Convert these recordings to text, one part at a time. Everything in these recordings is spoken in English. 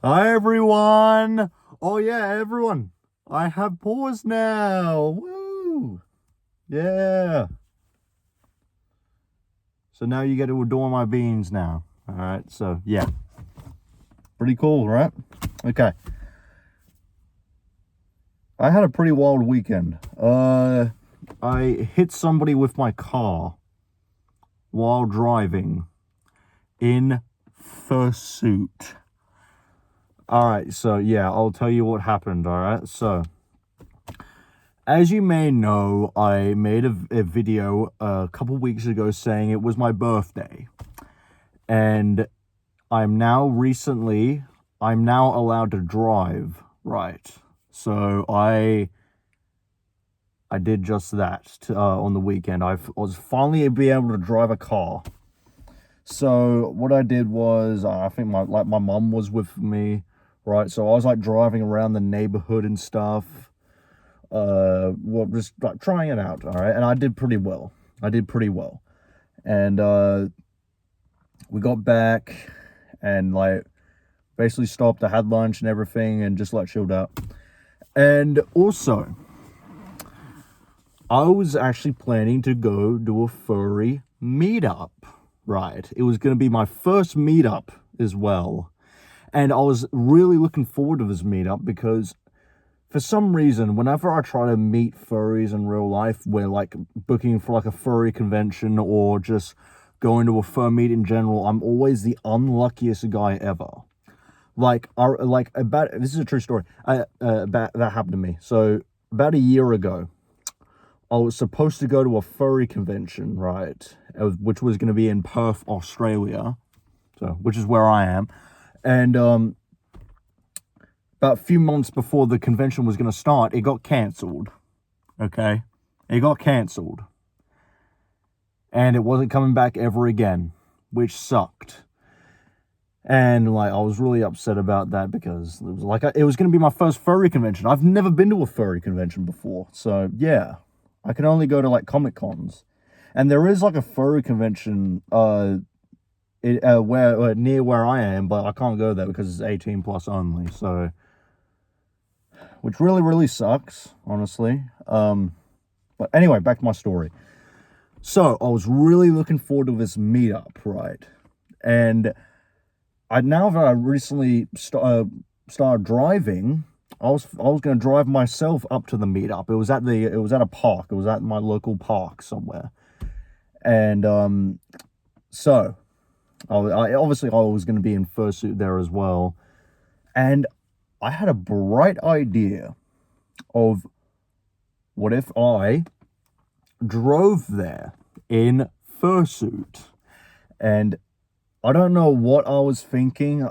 Hi everyone! Oh yeah, everyone! I have paws now! Woo! Yeah! So now you get to adore my beans now. Alright, so yeah. Pretty cool, right? Okay. I had a pretty wild weekend. I hit somebody with my car while driving in Fursuit. Alright, so yeah, I'll tell you what happened, alright? So as you may know, I made a video a couple weeks ago saying it was my birthday. And I'm now allowed to drive, right? So I did just that on the weekend. I was finally be able to drive a car. So what I did was, I think my mom was with me, right? So I was like driving around the neighborhood and stuff. Well, just like trying it out, all right, and I did pretty well. And we got back and like basically stopped. I had lunch and everything, and just like chilled out. And also, I was actually planning to go do a furry meetup. Right, it was going to be my first meetup as well, and I was really looking forward to this meetup because for some reason, whenever I try to meet furries in real life, we're like booking for like a furry convention or just going to a fur meet in general, I'm always the unluckiest guy ever. This is a true story. About that happened to me. So about a year ago, I was supposed to go to a furry convention, right? Which was going to be in Perth, Australia, so which is where I am, and about a few months before the convention was going to start, it got cancelled. Okay? It got cancelled. And it wasn't coming back ever again, which sucked. And like I was really upset about that because it was going to be my first furry convention. I've never been to a furry convention before. So, yeah. I can only go to like Comic Cons. And there is like a furry convention where near where I am, but I can't go there because it's 18 plus only. So which really sucks, honestly. But anyway, back to my story. So I was really looking forward to this meetup, right? And now that I recently started driving, I was going to drive myself up to the meetup. It was at a park. It was at my local park somewhere, and so I obviously I was going to be in fursuit there as well, and I had a bright idea of what if I drove there in fursuit. And I don't know what I was thinking.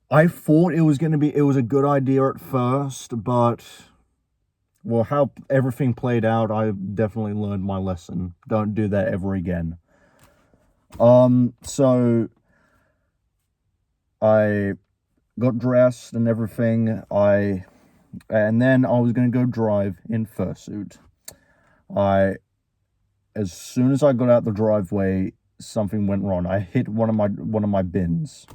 I thought it was a good idea at first, but well, how everything played out, I definitely learned my lesson. Don't do that ever again. So I got dressed and everything. And then I was gonna go drive in fursuit. As soon as I got out the driveway, something went wrong. I hit one of my bins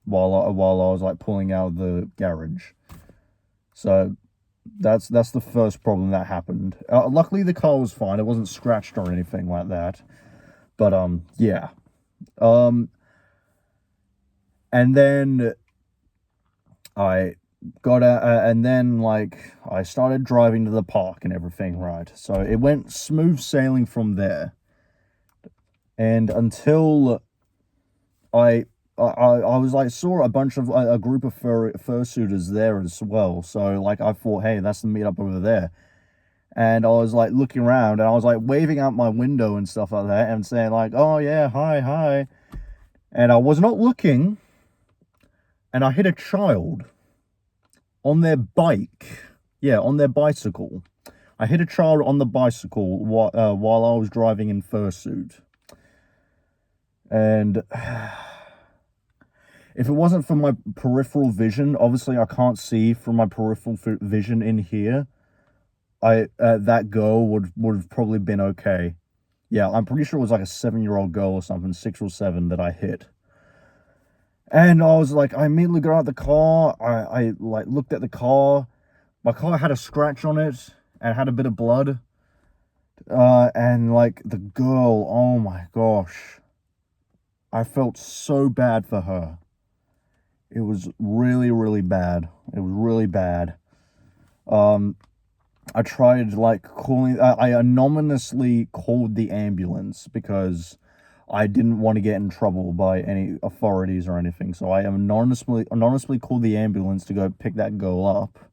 while I was like pulling out of the garage. So that's the first problem that happened. Luckily the car was fine. It wasn't scratched or anything like that. But yeah. And then I got out, and then like I started driving to the park and everything, right? So it went smooth sailing from there, and until I was like saw a bunch of a group of fursuiters there as well. So like I thought, hey, that's the meetup over there, and I was like looking around and I was like waving out my window and stuff like that and saying like, oh yeah, hi, and I was not looking, and I hit a child on their bike. Yeah, on their bicycle. I hit a child on the bicycle while I was driving in fursuit. And if it wasn't for my peripheral vision, obviously I can't see from my peripheral vision in here, that girl would have probably been okay. Yeah, I'm pretty sure it was like a 7-year-old girl or something, 6 or 7, that I hit. And I was like, I immediately got out the car. I like looked at the car. My car had a scratch on it and had a bit of blood. And like the girl, oh my gosh. I felt so bad for her. It was really, really bad. It was really bad. I tried like calling, I anonymously called the ambulance because I didn't want to get in trouble by any authorities or anything. So I anonymously called the ambulance to go pick that girl up.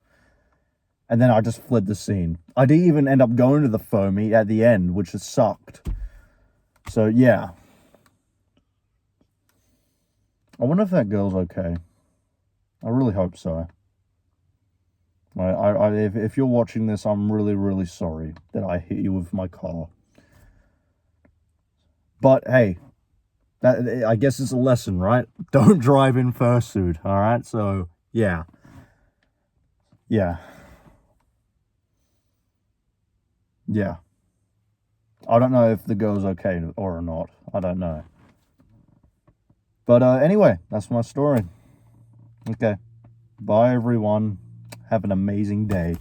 And then I just fled the scene. I didn't even end up going to the foamy at the end, which has sucked. So yeah. I wonder if that girl's okay. I really hope so. If you're watching this, I'm really, really sorry that I hit you with my car. But hey, that, I guess it's a lesson, right? Don't drive in fursuit, all right? So yeah, yeah, yeah. I don't know if the girl's okay or not. I don't know. But anyway, that's my story. Okay, bye everyone. Have an amazing day.